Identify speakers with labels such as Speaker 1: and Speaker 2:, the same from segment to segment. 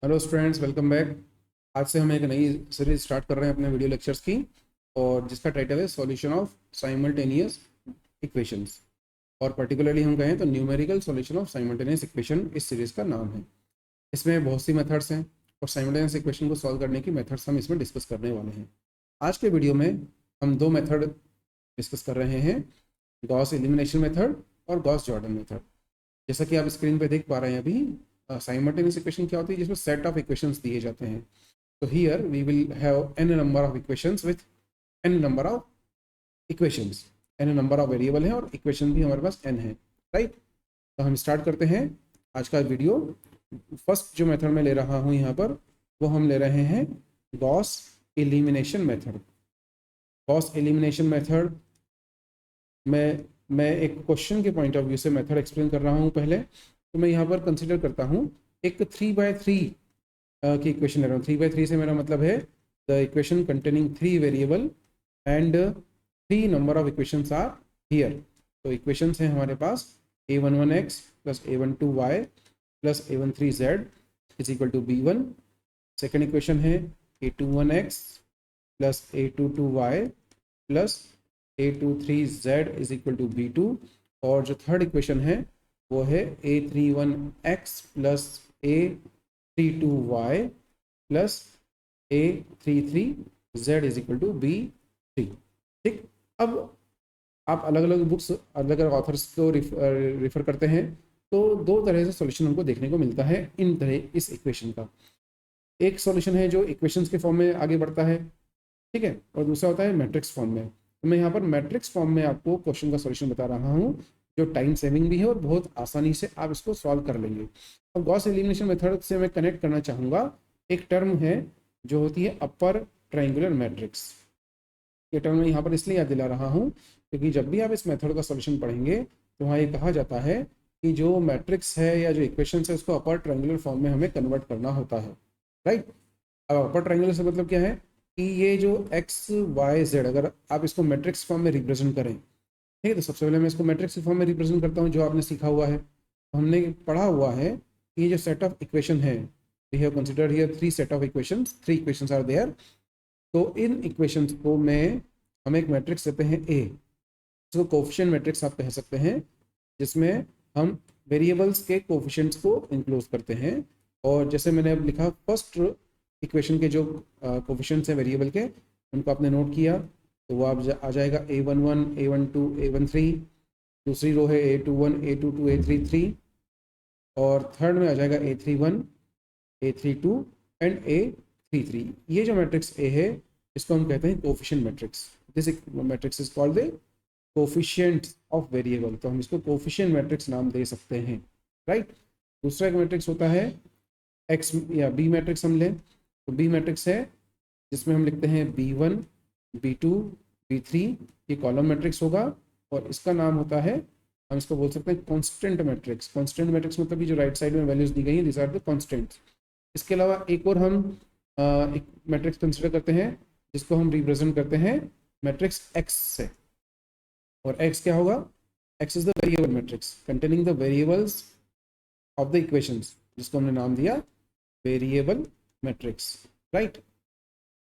Speaker 1: Hello students, welcome back. आज से हम एक नई सीरीज स्टार्ट कर रहे हैं अपने वीडियो लेक्चर्स की, और जिसका टाइटल है सॉल्यूशन ऑफ साइमल्टेनियस इक्वेशंस। और पर्टिकुलरली हम कहें तो numerical solution of simultaneous equation इस सीरीज़ का नाम है। इसमें बहुत सी मेथड्स हैं और साइमल्टेनियस इक्वेशन को सॉल्व करने की मेथड्स हम इसमें डिस्कस करने वाले हैं। आज के वीडियो में हम दो मेथड डिस्कस कर रहे हैं, गॉस एलिमिनेशन मेथड और गॉस जॉर्डन मेथड। जैसा कि आप स्क्रीन पे देख पा रहे हैं अभी, साइमल्टेनियस इक्वेशन क्या होती है, जिसमें सेट ऑफ इक्वेशंस दिए जाते हैं। तो here we will have n number of equations with n number of equations. n number of variable है और इक्वेशन भी हमारे पास n है, राइट। तो हम स्टार्ट करते हैं आज का वीडियो। फर्स्ट जो मेथड मैं ले रहा हूँ यहाँ पर, वो हम ले रहे हैं Gauss elimination method. Gauss elimination method में मैं एक क्वेश्चन के पॉइंट ऑफ व्यू से मेथड एक्सप्लेन कर रहा हूँ पहले। तो मैं यहाँ पर कंसिडर करता हूँ एक 3/3 की इक्वेशन ले रहा हूँ। 3/3 से मेरा मतलब है the equation containing 3 variable and 3 number of equations are here. तो इक्वेशंस हैं हमारे पास a11x plus a12y plus a13z is equal to b1। Second equation है a21x plus a22y plus a23z is equal to b2। और जो third equation है वो है a31x plus a32y plus a33z is equal to b3। ठीक। अब आप अलग अलग बुक्स, अलग अलग ऑथर्स को रिफर करते हैं, तो दो तरह से सॉल्यूशन हमको देखने को मिलता है इन तरह इस इक्वेशन का। एक सॉल्यूशन है जो इक्वेशंस के फॉर्म में आगे बढ़ता है, ठीक है, और दूसरा होता है मैट्रिक्स फॉर्म में। तो मैं यहाँ पर मैट्रिक्स फॉर्म में आपको क्वेश्चन का सॉल्यूशन बता रहा हूँ, जो टाइम सेविंग भी है और बहुत आसानी से आप इसको सॉल्व कर लेंगे। अब गॉस एलिमिनेशन मेथड से मैं कनेक्ट करना चाहूँगा एक टर्म है जो होती है अपर ट्राइंगुलर मैट्रिक्स। ये टर्म मैं यहाँ पर इसलिए याद दिला रहा हूँ क्योंकि जब भी आप इस मेथड का सॉल्यूशन पढ़ेंगे तो वहाँ ये कहा जाता है कि जो मैट्रिक्स है या जो इक्वेशन है उसको अपर ट्राइंगुलर फॉर्म में हमें कन्वर्ट करना होता है, राइट। अब अपर ट्राइंगुलर से मतलब क्या है कि ये जो एक्स वाई जेड, अगर आप इसको मैट्रिक्स फॉर्म में रिप्रेजेंट करें, ठीक है, तो सबसे पहले मैं इसको मैट्रिक्स फॉर्म में रिप्रेजेंट करता हूँ जो आपने सीखा हुआ है। हमने पढ़ा हुआ है कि ये जो सेट ऑफ इक्वेशन है, we have considered here 3 set of equations, 3 equations are there. तो इन इक्वेशंस को में हम एक मैट्रिक्स देते हैं ए, इसको कोफिशिएंट मैट्रिक्स आप कह सकते हैं, जिसमें हम वेरिएबल्स के कोफिशिएंट्स को इंक्लोज करते हैं। और जैसे मैंने अब लिखा, फर्स्ट इक्वेशन के जो कोफिशिएंट्स हैं वेरिएबल के, उनको आपने नोट किया, तो वो आप आ जाएगा a11 a12 a13। दूसरी रो है a21 a22 a33, और थर्ड में आ जाएगा a31 a32 एंड a33। ये जो मैट्रिक्स ए है इसको हम कहते हैं coefficient matrix. This matrix is called the coefficient of variable, तो हम इसको कोफिशिएंट मैट्रिक्स नाम दे सकते हैं, राइट। दूसरा एक मैट्रिक्स होता है एक्स या बी मैट्रिक्स हम लें, तो बी मैट्रिक्स है जिसमें हम लिखते हैं b1 b2 b3, ये कॉलम मैट्रिक्स होगा। और इसका नाम होता है, हम इसको बोल सकते हैं कांस्टेंट मैट्रिक्स। कांस्टेंट मैट्रिक्स मतलब कि जो राइट साइड में वैल्यूज दी गई हैं, दिस आर द कांस्टेंट्स। इसके अलावा एक और हम एक मैट्रिक्स कंसिडर करते हैं जिसको हम रिप्रेजेंट करते हैं मैट्रिक्स एक्स से। और एक्स क्या होगा? X is the variable matrix containing the variables of the equations, जिसको हमने नाम दिया वेरिएबल मैट्रिक्स, राइट।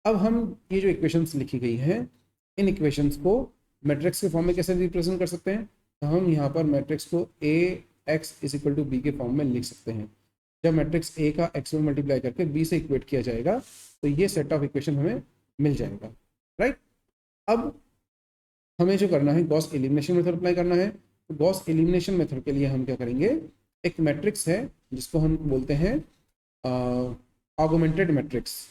Speaker 1: अब हम ये जो इक्वेशंस लिखी गई हैं, इन इक्वेशंस को मैट्रिक्स के फॉर्म में कैसे रिप्रेजेंट कर सकते हैं? तो हम यहाँ पर मैट्रिक्स को A X is equal to B के फॉर्म में लिख सकते हैं। जब मैट्रिक्स ए का एक्स में मल्टीप्लाई करके बी से इक्वेट किया जाएगा तो ये सेट ऑफ इक्वेशन हमें मिल जाएगा, राइट। अब हमें जो करना है, गॉस एलिमिनेशन मेथड अप्लाई करना है। तो गॉस एलिमिनेशन मेथड के लिए हम क्या करेंगे, एक मैट्रिक्स है जिसको हम बोलते हैं augmented matrix.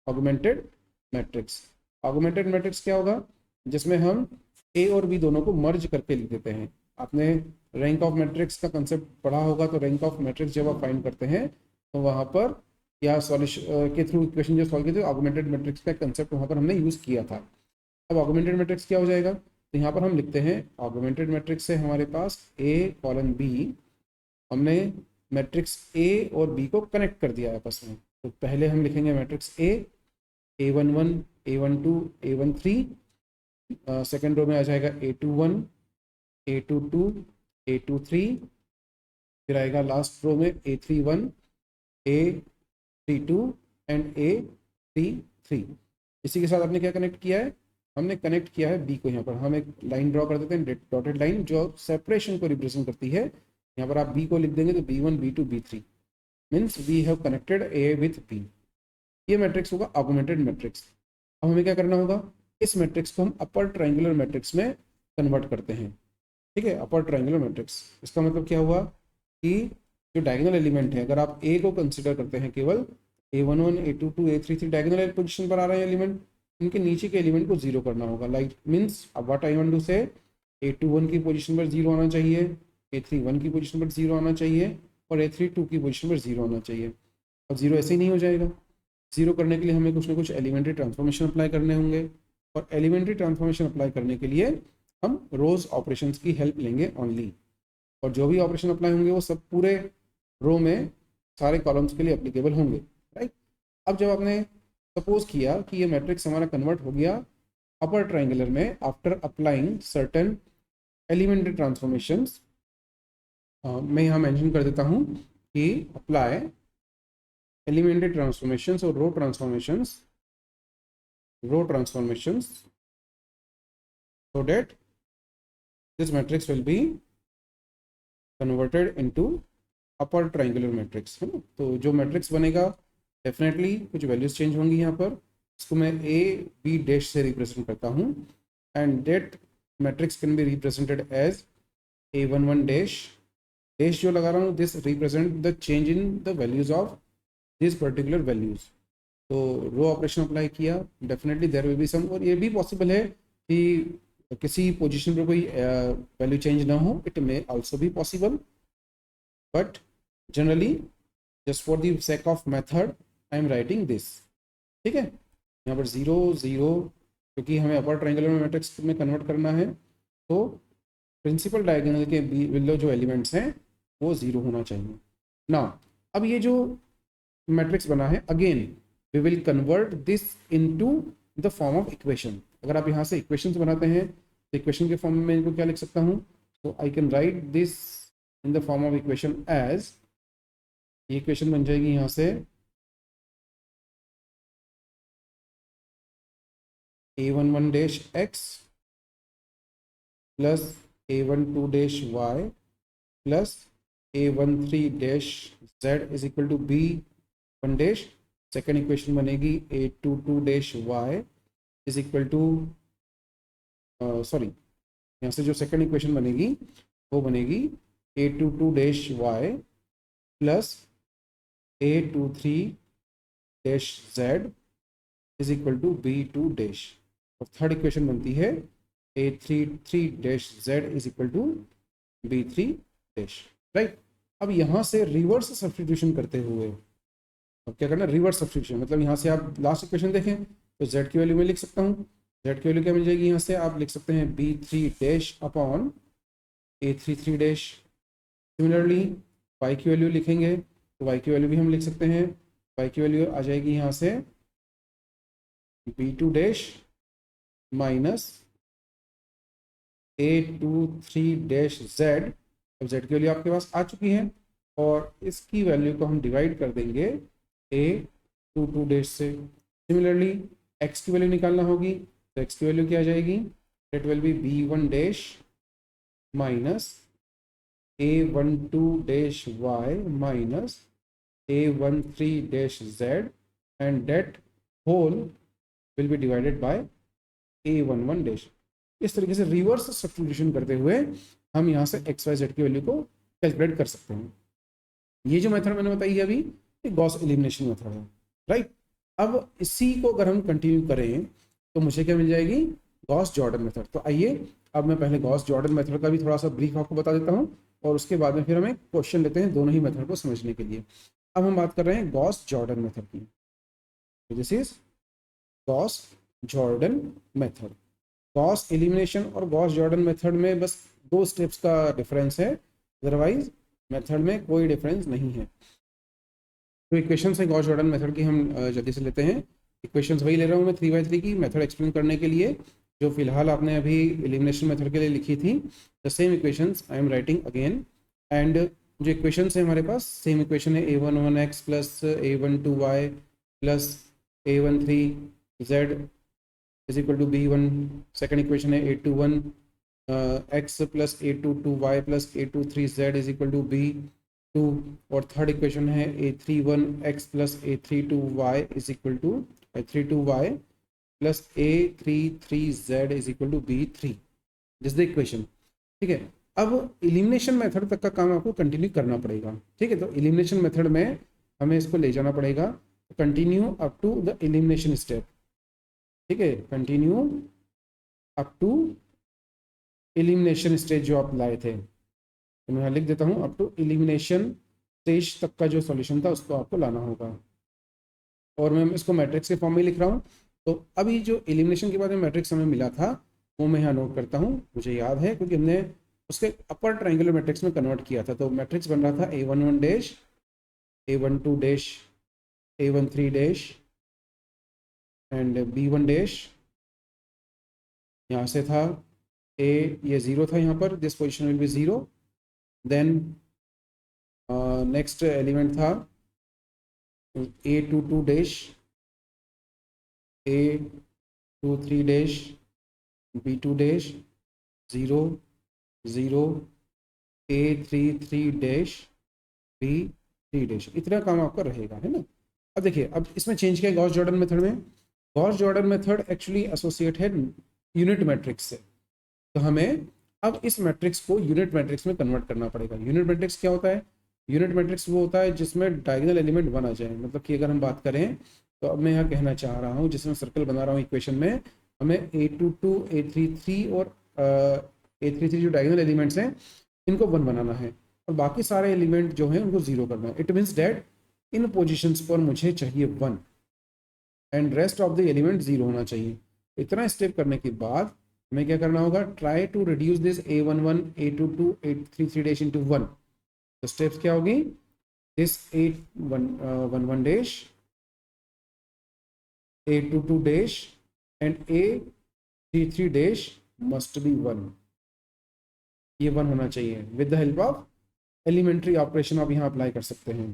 Speaker 1: Augmented matrix, augmented matrix क्या होगा? जिसमें हम ए और बी दोनों को मर्ज करके लिख देते हैं। आपने रैंक ऑफ मैट्रिक्स का कंसेप्ट पढ़ा होगा, तो रैंक ऑफ मैट्रिक्स जब आप फाइंड करते हैं तो वहाँ पर या सॉल्यूशन के थ्रू इक्वेशन जो सॉल्व किए थे, ऑगमेंटेड मैट्रिक्स का कंसेप्ट वहाँ पर हमने यूज़ किया था। अब ऑगमेंटेड मैट्रिक्स क्या हो जाएगा? तो यहाँ पर हम लिखते हैं ऑगमेंटेड मैट्रिक्स से हमारे पास ए कॉलन बी, हमने मैट्रिक्स ए और बी को कनेक्ट कर दिया आपस में। तो पहले हम लिखेंगे matrix A, a11 a12 a13, second row में आ जाएगा a21 a22 a23, फिर आएगा लास्ट रो में a31 A32 एंड A33। इसी के साथ आपने क्या कनेक्ट किया है, हमने कनेक्ट किया है बी को। यहाँ पर हम एक लाइन ड्रॉ कर देते हैं, डॉटेड लाइन जो सेपरेशन को रिप्रेजेंट करती है। यहाँ पर आप बी को लिख देंगे तो B1 B2 B3 means we have connected A with B. ये मैट्रिक्स होगा ऑगमेंटेड मैट्रिक्स। अब हमें क्या करना होगा, इस मैट्रिक्स को हम अपर ट्राइंगुलर मैट्रिक्स में कन्वर्ट करते हैं। ठीक है, अपर ट्राइंगुलर मैट्रिक्स, इसका मतलब क्या हुआ कि जो डायगोनल एलिमेंट है, अगर आप ए को कंसिडर करते हैं केवल, A11 A22 A33 diagonal position पर आ रहे हैं एलिमेंट, इनके नीचे के एलिमेंट को जीरो करना होगा। लाइक मीन्स अब व्हाट आई वांट टू से, A21 की पोजीशन पर जीरो आना चाहिए, A31 की पोजीशन पर जीरो आना चाहिए और A32 की पोजीशन पर जीरो आना चाहिए। और जीरो ऐसे ही नहीं हो जाएगा, जीरो करने के लिए हमें कुछ ना कुछ एलिमेंट्री ट्रांसफॉर्मेशन अप्लाई करने होंगे। और एलिमेंट्री ट्रांसफॉर्मेशन अप्लाई करने के लिए हम रोज ऑपरेशंस की हेल्प लेंगे ओनली। और जो भी ऑपरेशन अप्लाई होंगे वो सब पूरे रो में सारे कॉलम्स के लिए एप्लीकेबल होंगे, राइट। अब जब आपने सपोज किया कि ये मैट्रिक्स हमारा कन्वर्ट हो गया अपर ट्राइंगुलर में after applying certain elementary transformations, मैं यहाँ मेंशन कर देता हूँ कि अप्लाई एलिमेंट्री ट्रांसफॉर्मेशंस और रो transformations so that this matrix will be converted into upper triangular matrix, है ना। तो जो मैट्रिक्स बनेगा डेफिनेटली कुछ वैल्यूज चेंज होंगी यहाँ पर। इसको मैं ए बी डैश से रिप्रेजेंट करता हूँ and that matrix can be represented as A11 dash, dash जो लगा रहा हूँ this represent the change in the values of this particular values. तो रो ऑपरेशन अप्लाई किया, definitely there will be some, और ये भी पॉसिबल है कि किसी पोजीशन पर कोई वैल्यू चेंज ना हो, it may also be possible, but generally just for the sake of method I am writing this. ठीक है, यहाँ पर 0 0 क्योंकि हमें अपर ट्रायंगुलर मैट्रिक्स में कन्वर्ट करना है, तो प्रिंसिपल डायगोनल के बिलो जो एलिमेंट्स हैं वो 0 होना चाहिए ना। अब ये जो मैट्रिक्स बना है, again we will convert this into the form of equation. अगर आप यहाँ से इक्वेशंस बनाते हैं तो इक्वेशन के फॉर्म में इनको क्या लिख सकता हूँ, तो I can write this in the form of equation as, ये इक्वेशन बन जाएगी यहाँ से A11 dash x plus A12 dash y plus A13 dash z is equal to B1 dash. Second equation बनेगी A22 dash y is equal to, sorry यहाँ से जो second equation बनेगी वो बनेगी A22 dash y plus A23 dash z is equal to B2 dash. और third equation बनती है A33 dash z is equal to B3 dash, right. अब यहाँ से रिवर्स सब्स्टिट्यूशन करते हुए अब क्या करना, रिवर्स सब्स्टिट्यूशन मतलब यहाँ से आप लास्ट इक्वेशन देखें तो z की वैल्यू में लिख सकता हूँ, z की वैल्यू क्या मिल जाएगी, यहाँ से आप लिख सकते हैं B3 dash upon A33 dash. Similarly y की वैल्यू लिखेंगे तो y की वैल्यू भी हम लिख सकते हैं, y की वैल्यू आ जाएगी यहाँ से B2 dash minus A23 dash z। अब z की वैल्यू आपके पास आ चुकी है और इसकी वैल्यू को हम डिवाइड कर देंगे A22 डैश से। सिमिलरली x की वैल्यू निकालना होगी तो x की वैल्यू क्या आ जाएगी, it will be B1 dash minus A12 dash y minus A13 dash z and that whole will be divided by A11 dash. इस तरीके से रिवर्स सब्स्टिट्यूशन करते हुए हम यहाँ से एक्स वाई जेड की वैल्यू को कैलकुलेट कर सकते हैं। ये जो मेथड मैंने बताई है अभी, ये गॉस एलिमिनेशन मेथड है, राइट। अब इसी को अगर हम कंटिन्यू करें तो मुझे क्या मिल जाएगी, गॉस जॉर्डन मेथड। तो आइए अब मैं पहले गॉस जॉर्डन मेथड का भी थोड़ा सा ब्रीफ आपको बता देता हूँ और उसके बाद में फिर हम एक क्वेश्चन लेते हैं दोनों ही मेथड को समझने के लिए। अब हम बात कर रहे हैं गॉस जॉर्डन मेथड की। This is Gauss Jordan method. Gauss elimination और गॉस जॉर्डन मेथड में बस 2 स्टेप्स का डिफरेंस है, अदरवाइज मेथड में कोई डिफरेंस नहीं है। तो इक्वेशंस है गॉस जॉर्डन मेथड की, हम जल्दी से लेते हैं। इक्वेशंस वही ले रहा हूँ मैं 3/3 की, मेथड एक्सप्लेन करने के लिए जो फिलहाल आपने अभी एलिमिनेशन मेथड के लिए लिखी थी। The same equations I am writing again and जो इक्वेशन है हमारे पास सेम इक्वेशन है a11x plus a12y plus a13z is equal to b1। Second equation है a21 x plus a22y plus a23z is equal to b2। और third equation है a31x plus a32y is equal to a32y plus a33z is equal to b3। This the equation. ठीक है, अब elimination method तक का काम आपको कंटिन्यू करना पड़ेगा। ठीक है, तो एलिमिनेशन मेथड में हमें इसको ले जाना पड़ेगा, continue up to the elimination step. ठीक है, continue up to elimination stage जो आप लाए थे, तो मैं लिख देता हूँ अप टू एलिमिनेशन स्टेज तक का जो सॉल्यूशन था उसको आपको लाना होगा। और मैं इसको मैट्रिक्स के फॉर्म में लिख रहा हूँ। तो अभी जो एलिमिनेशन के बाद में मैट्रिक्स हमें मिला था वो मैं यहाँ नोट करता हूँ, मुझे याद है क्योंकि हमने उसके अपर ट्रायंगुलर मैट्रिक्स में कन्वर्ट किया था। तो मैट्रिक्स बन रहा था a11 dash, a12 dash, a13 dash and b1 dash. यहाँ से था ये 0 था, यहाँ पर this position will be 0। Then next element था a22 dash, a23 dash, b2 dash, 0 0, a33 dash, b3 dash. इतना काम आपका रहेगा, है ना। अब देखिए, अब इसमें चेंज किया गॉस जॉर्डन मेथड में। Gauss Jordan method actually associate है यूनिट मैट्रिक्स से, तो हमें अब इस मैट्रिक्स को यूनिट मैट्रिक्स में कन्वर्ट करना पड़ेगा। यूनिट मैट्रिक्स क्या होता है? यूनिट मैट्रिक्स वो होता है जिसमें डायगोनल एलिमेंट बना जाए। मतलब कि अगर हम बात करें तो अब मैं यहाँ कहना चाह रहा हूँ, जिसमें सर्कल बना रहा हूँ इक्वेशन में, हमें a22, a33 और a33 जो डायगोनल एलिमेंट्स हैं इनको 1 बनाना है और बाकी सारे एलिमेंट जो हैं उनको 0 करना है। It means that in positions पर मुझे चाहिए 1 and rest of the element 0 होना चाहिए। इतना स्टेप करने के बाद हमें क्या करना होगा? Try to reduce this a11, a22, a33 dash into 1। तो स्टेप्स क्या होगी? This a11 dash, a22 dash and a33 dash must be 1। ये 1 होना चाहिए। With the help of elementary operation आप यहाँ अप्लाई कर सकते हैं।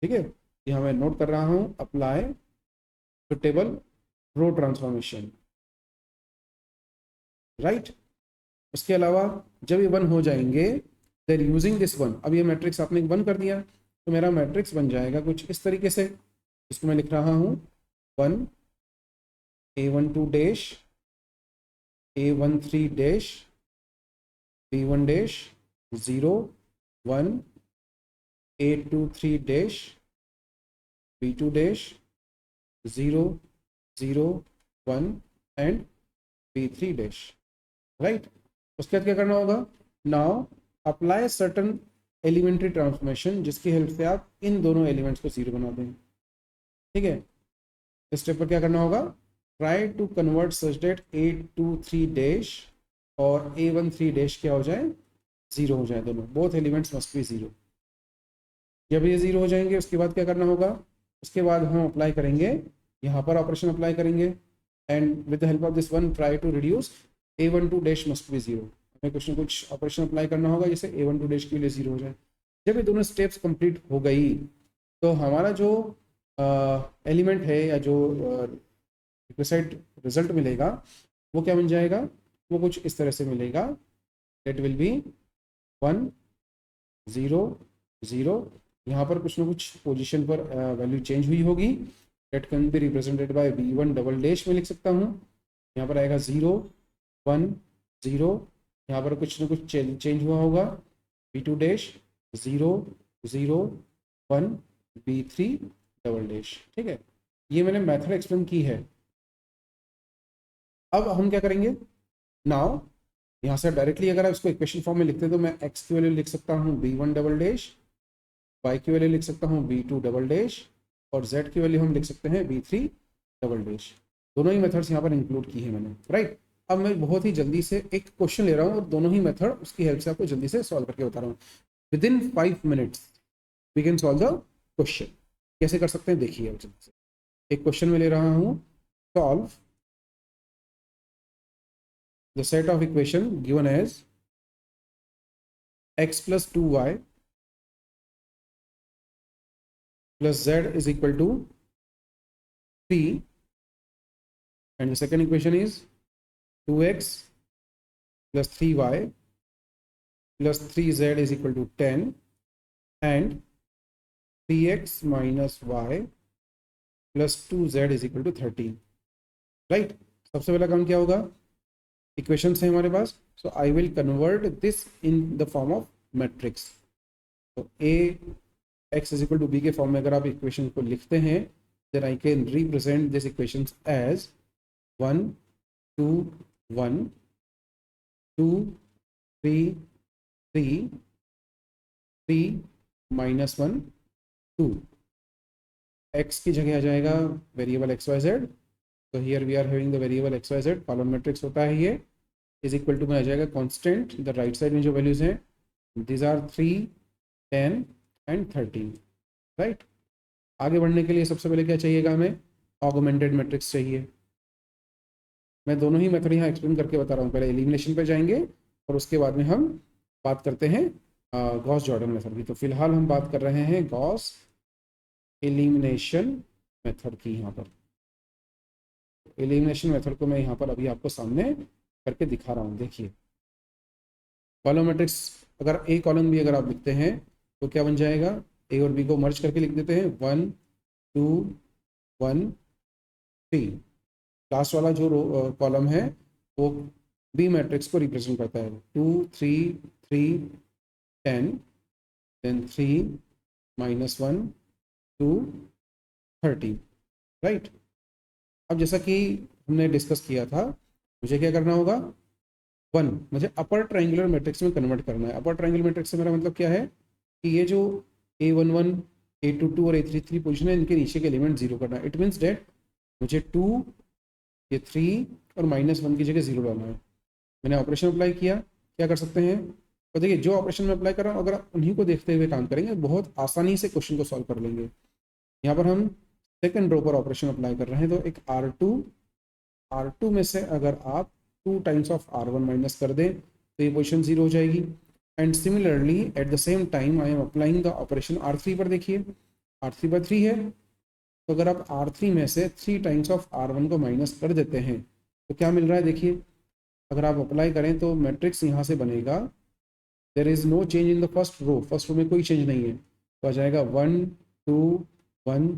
Speaker 1: ठीक है, यहाँ मैं नोट कर रहा हूँ, अप्लाई सुटेबल रो ट्रांसफॉर्मेशन, राइट। उसके अलावा जब ये 1 हो जाएंगे, देन यूजिंग दिस 1, अब ये मैट्रिक्स आपने 1 कर दिया तो मेरा मैट्रिक्स बन जाएगा कुछ इस तरीके से। इसको मैं लिख रहा हूँ 1, a12 dash, a13 dash, b1 dash, 0 1, a23 dash, b2 dash, 0 0 1 and b3 dash, right. उसके बाद क्या करना होगा? Now apply certain elementary transformation जिसकी हेल्प से आप इन दोनों एलिमेंट्स को 0 बना दें। ठीक है, इस स्टेप पर क्या करना होगा? Try to convert such that a23 dash और a13 डैश क्या हो जाए? 0 हो जाए। दोनों बोथ एलिमेंट्स मस्ट बी 0। जब ये 0 हो जाएंगे उसके बाद क्या करना होगा? उसके बाद हम अप्लाई करेंगे, यहाँ पर ऑपरेशन अप्लाई करेंगे and with the help of this 1 try to reduce a12 dash must be 0। हमें कुछ ना कुछ ऑपरेशन अप्लाई करना होगा जिससे a12 डैश के लिए 0 हो जाए। जब ये दोनों स्टेप्स कंप्लीट हो गई तो हमारा जो एलिमेंट है या जो रिक्वेस्ट रिजल्ट मिलेगा वो क्या बन जाएगा? वो कुछ इस तरह से मिलेगा। It will B 1 0 0। यहाँ पर कुछ ना कुछ पोजीशन पर वैल्यू चेंज हुई होगी। Date can be represented by b1 double dash में लिख सकता हूँ। यहाँ पर आएगा 0 1 0। यहाँ पर कुछ ना कुछ चेंज हुआ होगा। b2 dash 0 0 1 b3 double dash. ठीक है, ये मैंने मेथड एक्सप्लेन की है। अब हम क्या करेंगे? नाउ यहाँ से डायरेक्टली अगर आप इसको इक्वेशन फॉर्म में लिखते हैं तो मैं x की वैल्यू लिख सकता हूँ b1 डबल डैश, y की वैल्यू लिख सकता हूँ b2 डबल डैश और z की वैल्यू हम लिख सकते हैं b3 डबल डैश। दोनों ही मेथड्स यहाँ पर इंक्लूड की है मैंने, राइट। अब मैं बहुत ही जल्दी से एक क्वेश्चन ले रहा हूँ और दोनों ही मेथड उसकी हेल्प से आपको जल्दी से सॉल्व करके बता रहा हूँ। Within 5 minutes we can solve the question. कैसे कर सकते हैं देखिए। अब जल्दी से एक क्वेश्चन में ले रहा हूँ, solve the set of equation given as x plus 2y plus z is equal to 3, and the second equation is 2x plus 3y plus 3z is equal to 10, and 3x minus y plus 2z is equal to 13, right. सबसे पहला काम क्या होगा, equation है हमारे पास, so I will convert this in the form of matrix. तो A X is equal to B के फॉर्म में अगर आप इक्वेशन को लिखते हैं, then I can represent this equation as 1 2 1 2 3 3 3 minus 1 2। X की जगह आ जाएगा वेरिएबल एक्स वाई जेड, तो here we are having the variable X Y Z, column matrix होता है ये, इज इक्वल टू में आ जाएगा कांस्टेंट, द राइट साइड में जो वैल्यूज हैं दीज आर 3 10 एंड 13, राइट। आगे बढ़ने के लिए सबसे पहले क्या चाहिएगा, हमें ऑगमेंटेड मैट्रिक्स चाहिए। मैं दोनों ही मेथड यहाँ एक्सप्लेन करके बता रहा हूँ, पहले एलिमिनेशन पे जाएंगे और उसके बाद में हम बात करते हैं गॉस जॉर्डन मेथड की। तो फिलहाल हम बात कर रहे हैं गॉस एलिमिनेशन मेथड की। यहाँ पर एलिमिनेशन मेथड को मैं यहाँ पर अभी आपको सामने करके दिखा रहा हूँ। देखिए कॉलम मैट्रिक्स, अगर ए कॉलम भी अगर आप लिखते हैं तो क्या बन जाएगा, ए और बी को मर्ज करके लिख देते हैं 1 2 1 3। लास्ट वाला जो कॉलम है वो बी मैट्रिक्स को रिप्रेजेंट करता है, 2 3 3 10 देन 3 माइनस 1 2 13, राइट। अब जैसा कि हमने डिस्कस किया था, मुझे क्या करना होगा, 1 मुझे अपर ट्रायंगुलर मैट्रिक्स में कन्वर्ट करना है। अपर ट्रायंगुलर मैट्रिक्स से मेरा मतलब क्या है कि ये जो A11 A22 और A33 पोजीशन है, इनके नीचे के एलिमेंट 0 करना है। इट मीन्स डेट मुझे 2 ये 3 और -1 की जगह 0 डालना है। मैंने ऑपरेशन अप्लाई किया, क्या कर सकते हैं, तो देखिए जो ऑपरेशन में अप्लाई कर रहा हूँ अगर आप उन्हीं को देखते हुए काम करेंगे बहुत आसानी से क्वेश्चन को सॉल्व कर लेंगे। यहाँ पर हम सेकंड रो पर ऑपरेशन अप्लाई कर रहे हैं, तो एक R2 में से अगर आप 2 टाइम्स ऑफ R1 माइनस कर दें तो ये पोजीशन 0 हो जाएगी। And similarly at the same time I am applying the operation R3 पर। देखिए R3 पर 3 है, तो अगर आप R3 में से 3 टाइम्स ऑफ R1 को माइनस कर देते हैं तो क्या मिल रहा है, देखिए अगर आप अप्लाई करें तो मैट्रिक्स यहाँ से बनेगा, there is no change in the first row में कोई चेंज नहीं है, तो आ जाएगा 1 2 1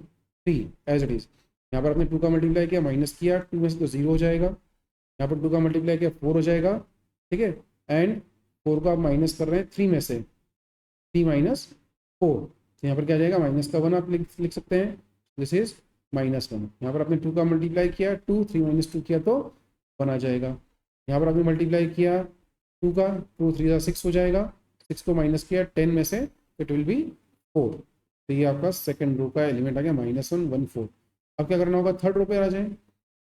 Speaker 1: 3 एज इट इज। यहाँ पर आपने 2 का मल्टीप्लाई किया, माइनस किया, 2 में से तो 0 हो जाएगा। यहाँ पर 2 का मल्टीप्लाई किया 4 हो जाएगा, ठीक है। एंड 4 को आप माइनस कर रहे हैं 3 में से, 3 माइनस 4, तो यहाँ पर क्या आ जाएगा, माइनस का 1 आप लिख सकते हैं, दिस इज -1। यहाँ पर आपने 2 का मल्टीप्लाई किया 2, 3 माइनस 2 किया तो 1 आ जाएगा। यहाँ पर आपने मल्टीप्लाई किया 2 का, 2 3 6 हो जाएगा, 6 को माइनस किया 10 में से, इट विल बी 4। तो ये आपका सेकंड रो का एलिमेंट आ गया -1 1 4। अब क्या करना होगा, थर्ड रो पे आ जाए।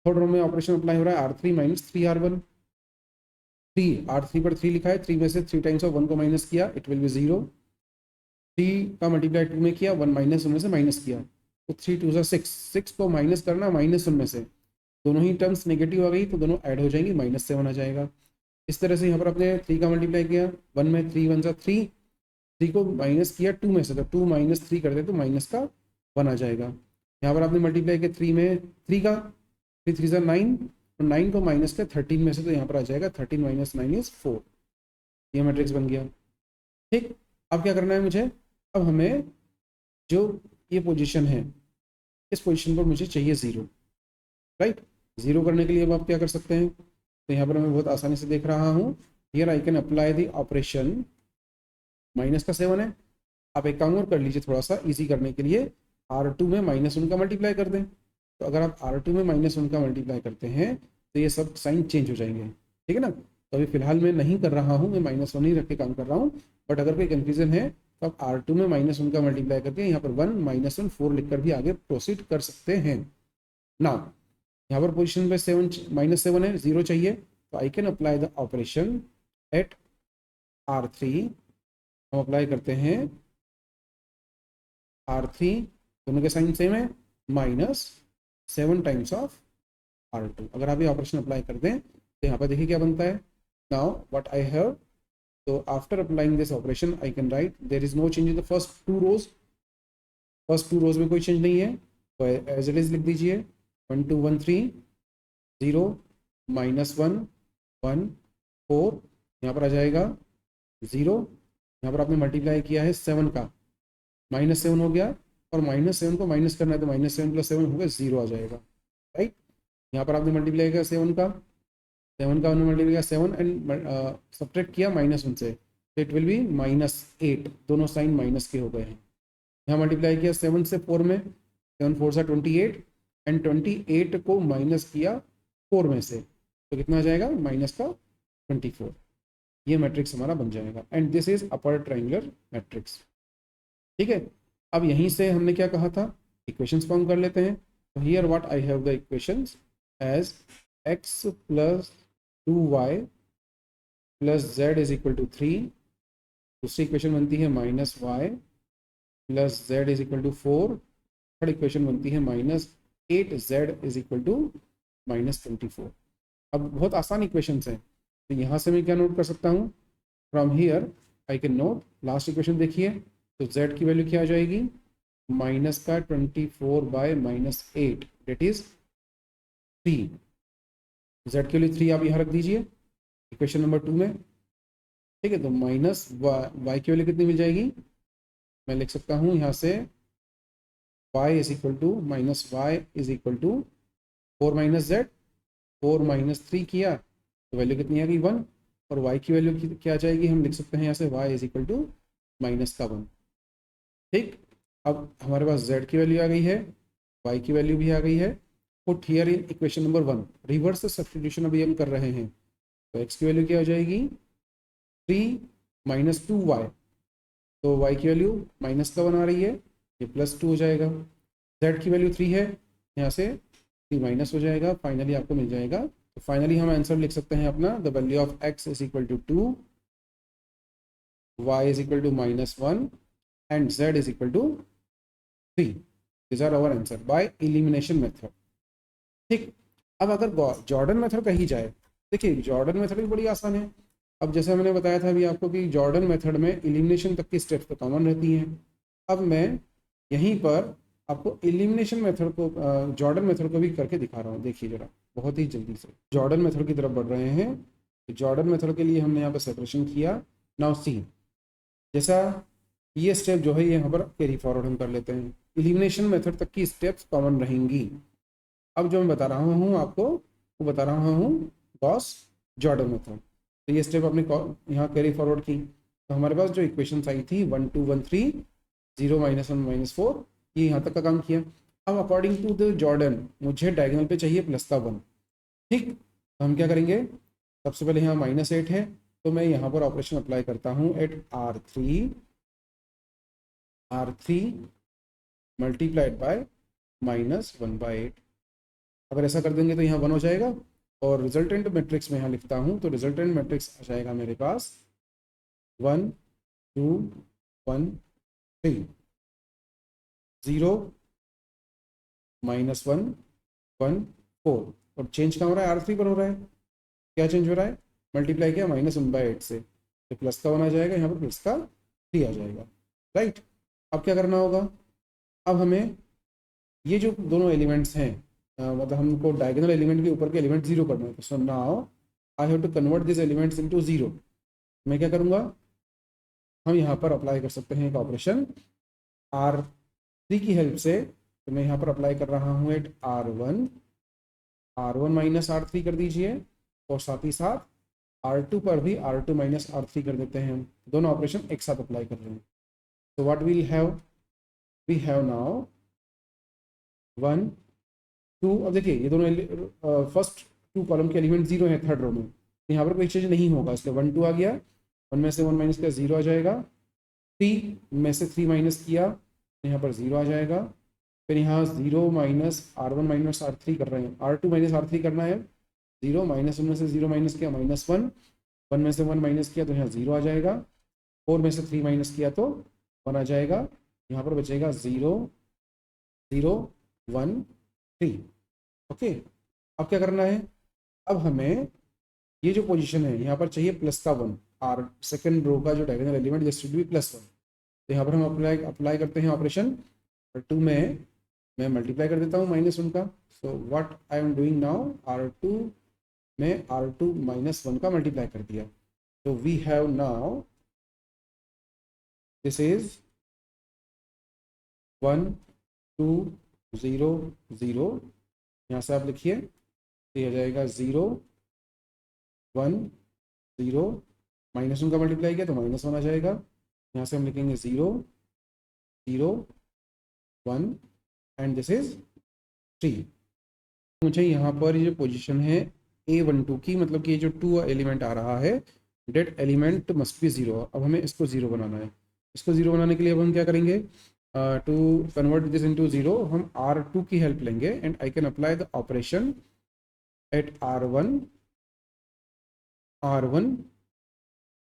Speaker 1: थर्ड रो में ऑपरेशन अप्लाई हो रहा है R3 माइनस 3R1। 3 R3 पर 3 लिखा है, 3 में से 3 टाइम्स ऑफ 1 को माइनस किया, इट विल बी 0। 3 का मल्टीप्लाई 2 में किया, 1 माइनस 1 में से माइनस किया, तो 3 2 6, 6 को माइनस करना -1 में से, दोनों ही टर्म्स नेगेटिव आ गई तो दोनों ऐड हो जाएंगी, -7 आ जाएगा। इस तरह से यहाँ पर आपने 3 का मल्टीप्लाई किया 1 में, 3 1 सा 3, 3 को माइनस किया 2 में से, तो 2 माइनस 3 कर दे तो माइनस का 1 आ जाएगा। यहाँ पर आपने मल्टीप्लाई किया 3 में 3 का, 3 3 9, और 9 को माइनस किया 13 में से, तो यहाँ पर आ जाएगा 13 माइनस 9 इज 4। ये मैट्रिक्स बन गया, ठीक। अब क्या करना है मुझे, अब हमें जो ये पोजीशन है इस पोजीशन पर मुझे चाहिए 0, राइट। 0 करने के लिए अब आप क्या कर सकते हैं, तो यहाँ पर मैं बहुत आसानी से देख रहा हूँ, here I can apply the operation, minus का 7 है, आप एक काम और कर लीजिए थोड़ा सा इजी करने के लिए, R2 में -1 का मल्टीप्लाई कर दें। तो अगर आप R2 में -1 का मल्टीप्लाई करते हैं तो ये सब साइन चेंज हो जाएंगे, ठीक है ना। तो अभी फिलहाल मैं नहीं कर रहा हूँ, मैं -1 ही रख के काम कर रहा हूँ, बट अगर कोई कन्फ्यूजन है तो आप R2 में -1 का मल्टीप्लाई करके यहाँ पर 1 -1 4 लिखकर भी आगे प्रोसीड कर सकते हैं ना। यहाँ पर पोजिशन पे -7 है, 0 चाहिए, तो I can apply the operation at R3। हम अप्लाई करते हैं R3, दोनों के साइन सेम है, -7 टाइम्स ऑफ R2। अगर आप ये ऑपरेशन अप्लाई कर दें तो यहाँ पर देखिए क्या बनता है, नाउ व्हाट आई हैव, तो after applying this operation I can write there is no change in the first 2 rows, first two rows में कोई चेंज नहीं है, तो एज इट इज लिख दीजिए 1 2 1 3 0 -1 1 4, यहाँ पर आ जाएगा 0, यहाँ पर आपने मल्टीप्लाई किया है 7 का, -7 हो गया, और -7 को माइनस करना है तो -7 + 7 हो गया 0 आ जाएगा, राइट। यहाँ पर आपने मल्टीप्लाई किया 7 का, 7 का आपने मल्टीप्लाई किया 7 एंड सब्ट्रैक्ट किया -1 से, तो इट विल बी -8, दोनों साइन माइनस के हो गए हैं। यहाँ मल्टीप्लाई किया 7 से 4 में, 7 4 सा 28, एंड 28 को माइनस किया 4 में से, तो कितना आ जाएगा -24। ये मैट्रिक्स हमारा बन जाएगा, and this is upper triangular matrix. ठीक है, अब यहीं से हमने क्या कहा था, इक्वेशंस फॉर्म कर लेते हैं। तो here what I have the equations as x + 2y + z = 3, दूसरी इक्वेशन बनती है -y + z = 4, थर्ड इक्वेशन बनती है -8z = -24। अब बहुत आसान इक्वेशंस हैं, तो यहाँ से मैं क्या नोट कर सकता हूँ, from here I can note, last equation देखिए, तो z की वैल्यू क्या आ जाएगी, -24/-8 डेट इज 3, z के लिए 3 आप यहाँ रख दीजिए इक्वेशन नंबर 2 में। ठीक है, तो माइनस y की वैल्यू कितनी मिल जाएगी, मैं लिख सकता हूँ यहाँ से y = -y = 4 - z, 4 - 3 किया तो वैल्यू कितनी आ गई 1, और y की वैल्यू क्या आ जाएगी, हम लिख सकते हैं यहाँ से y = -1। ठीक, अब हमारे पास z की वैल्यू आ गई है, y की वैल्यू भी आ गई है, put here in equation number 1, reverse substitution अभी हम कर रहे हैं। तो x की वैल्यू क्या हो जाएगी 3 - 2y, तो y की वैल्यू -1 आ रही है, ये +2 हो जाएगा, z की वैल्यू 3 है, यहाँ से 3 माइनस हो जाएगा, फाइनली आपको मिल जाएगा। तो फाइनली हम आंसर लिख सकते हैं अपना, the value of x = 2, y = -1 and z = 3। This are our answer by elimination method. ठीक, अब अगर जॉर्डन मेथड कही जाए, देखिए जॉर्डन मेथड भी बड़ी आसान है। अब जैसे मैंने बताया था अभी आपको कि जॉर्डन मेथड में एलिमिनेशन तक की स्टेप्स तो कॉमन रहती हैं। अब मैं यहीं पर आपको एलिमिनेशन मेथड को, जॉर्डन मेथड को भी करके दिखा रहा हूँ, देखिए जरा बहुत ही जल्दी से जॉर्डन मेथड की तरफ बढ़ रहे हैं। तो जॉर्डन मेथड के लिए हमने यहाँ पर सेपरेशन किया। नाउ सी, जैसा ये स्टेप जो है ये यहाँ पर कैरी फॉरवर्ड हम कर लेते हैं, एलिमिनेशन मेथड तक की स्टेप्स कॉमन रहेंगी। अब जो मैं बता रहा हूँ आपको, वो बता रहा हूँ गॉस जॉर्डन मेथड। तो ये स्टेप अपने यहाँ कैरी फॉरवर्ड की, तो हमारे पास जो इक्वेशंस आई थी 1 2 1 3 0 -1 -4, ये यहाँ तक का काम किया। अब अकॉर्डिंग टू द जॉर्डन मुझे डायगोनल पे चाहिए +1। ठीक, तो हम क्या करेंगे, सबसे पहले यहाँ -8 है, तो मैं यहाँ पर ऑपरेशन अप्लाई करता हूँ एट R3 मल्टीप्लाइड बाय -1/8। अगर ऐसा कर देंगे तो यहाँ 1 हो जाएगा, और रिजल्टेंट मैट्रिक्स में यहाँ लिखता हूँ, तो रिजल्टेंट मैट्रिक्स आ जाएगा मेरे पास 1 2 1 3 0 -1 1 4, और चेंज कहाँ हो रहा है, R3 पर हो रहा है। क्या चेंज हो रहा है, मल्टीप्लाई किया -1/8 से, तो प्लस का 1 आ जाएगा, यहाँ पर प्लस का 3 आ जाएगा, राइट। अब क्या करना होगा, अब हमें ये जो दोनों एलिमेंट्स हैं, मतलब हमको डायगोनल एलिमेंट के ऊपर के एलिमेंट 0 करना है, तो so now I have to convert this elements into 0। मैं क्या करूँगा, हम यहाँ पर अप्लाई कर सकते हैं एक ऑपरेशन R3 की हेल्प से। तो मैं यहाँ पर अप्लाई कर रहा हूँ एट R1 -R3 कर दीजिए, और साथ ही साथ R2 पर भी R2 - R3 कर देते हैं। दोनों ऑपरेशन एक साथ अप्लाई कर रहे हैं। तो व्हाट वी हैव नाउ 1 2, अब देखिए ये दोनों फर्स्ट 2 कॉलम के एलिमेंट 0 है थर्ड रो में, तो यहाँ पर कोई चेंज नहीं होगा, इसलिए 1 2 आ गया, 1 में से 1 माइनस किया 0 आ जाएगा, 3 में से 3 माइनस किया तो यहाँ पर 0 आ जाएगा। फिर यहाँ 0 -R1 - R3 कर रहे हैं, R2 - R3 करना है, 0 -1 में से 0 माइनस किया -1, 1 में से 1 माइनस किया तो यहाँ 0 आ जाएगा, 4 में से 3 माइनस किया तो 1 आ जाएगा, यहाँ पर बचेगा 0 0 1 3। ओके, अब क्या करना है, अब हमें ये जो पोजीशन है यहाँ पर चाहिए +1, और सेकंड रो का जो diagonal element this should be +1। तो यहाँ पर हम अप्लाई करते हैं ऑपरेशन R2 में मैं मल्टीप्लाई कर देता हूँ -1 का। So what I am doing now, R2 में R2 -1 का मल्टीप्लाई कर दिया। तो we have now this is 1 2 0 0। यहाँ से आप लिखिए, तो ये आ जाएगा 0 1 0, -1 का मल्टीप्लाई किया तो -1 आ जाएगा। यहाँ से हम लिखेंगे 0 0 1 एंड दिस इज 3। मुझे यहाँ पर ये जो पोजीशन है A12 की, मतलब कि ये जो 2 एलिमेंट आ रहा है, डेट एलिमेंट मस्ट बी 0। अब हमें इसको 0 बनाना है। इसको 0 बनाने के लिए अब हम क्या करेंगे, टू कन्वर्ट दिस इनटू 0 हम R2 की हेल्प लेंगे and I can apply the operation at R1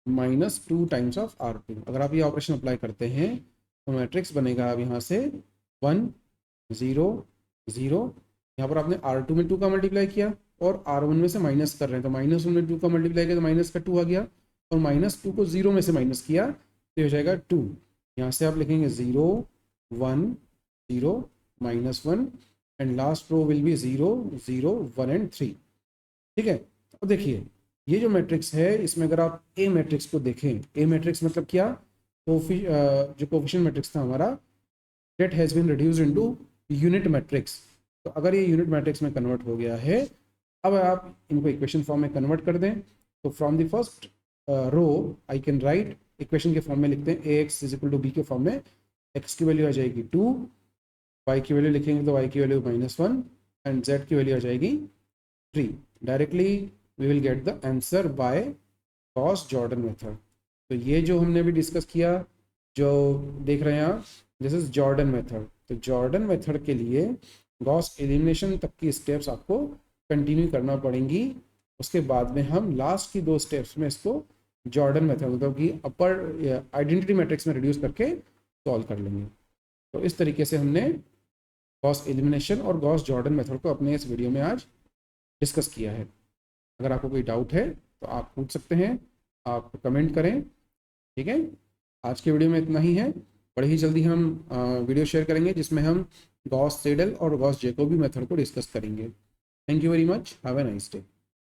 Speaker 1: -2 times of R2। अगर आप ये ऑपरेशन अप्लाई करते हैं तो मैट्रिक्स बनेगा अब यहाँ से 1 0 0। यहाँ पर आपने R2 में 2 का मल्टीप्लाई किया और R1 में से माइनस कर रहे हैं, तो -1 में 2 का मल्टीप्लाई किया तो माइनस का 2 आ गया, और -2 को 0 में से माइनस किया तो हो जाएगा 2। यहाँ से आप लिखेंगे 0 1 0 -1 and last row will be 0 0 1 and 3। ठीक है। अब देखिए ये जो मैट्रिक्स है, इसमें अगर आप ए मैट्रिक्स को देखें, ए मैट्रिक्स मतलब क्या, तो जो कोफिशिएंट मैट्रिक्स था हमारा, that has been reduced into unit matrix. तो अगर ये यूनिट मैट्रिक्स में कन्वर्ट हो गया है, अब आप इनको इक्वेशन फॉर्म में कन्वर्ट कर दें। तो from the first row I can write, equation के फॉर्म में लिखते हैं ax = b के फॉर्म में। x की वैल्यू आ जाएगी 2, y की वैल्यू लिखेंगे तो y की वैल्यू -1 एंड z की वैल्यू आ जाएगी 3। Directly we will get the answer by Gauss Jordan method. तो ये जो हमने अभी डिस्कस किया, जो देख रहे हैं आप, दिस इज जॉर्डन मेथड। तो जॉर्डन मेथड के लिए गॉस एलिमिनेशन तक की स्टेप्स आपको कंटिन्यू करना पड़ेंगी। उसके बाद में हम लास्ट की 2 स्टेप्स में इसको जॉर्डन मेथड, मतलब कि अपर आइडेंटिटी मैट्रिक्स में रिड्यूस करके सॉल्व कर लेंगे। तो इस तरीके से हमने गॉस एलिमिनेशन और गॉस जॉर्डन मेथड को अपने इस वीडियो में आज डिस्कस किया है। अगर आपको कोई डाउट है तो आप पूछ सकते हैं, आप कमेंट करें। ठीक है, आज के वीडियो में इतना ही है। बड़े ही जल्दी हम वीडियो शेयर करेंगे जिसमें हम गॉस सेडल और गॉस जैकोबी मेथड को डिस्कस करेंगे। Thank you very much, have a nice day.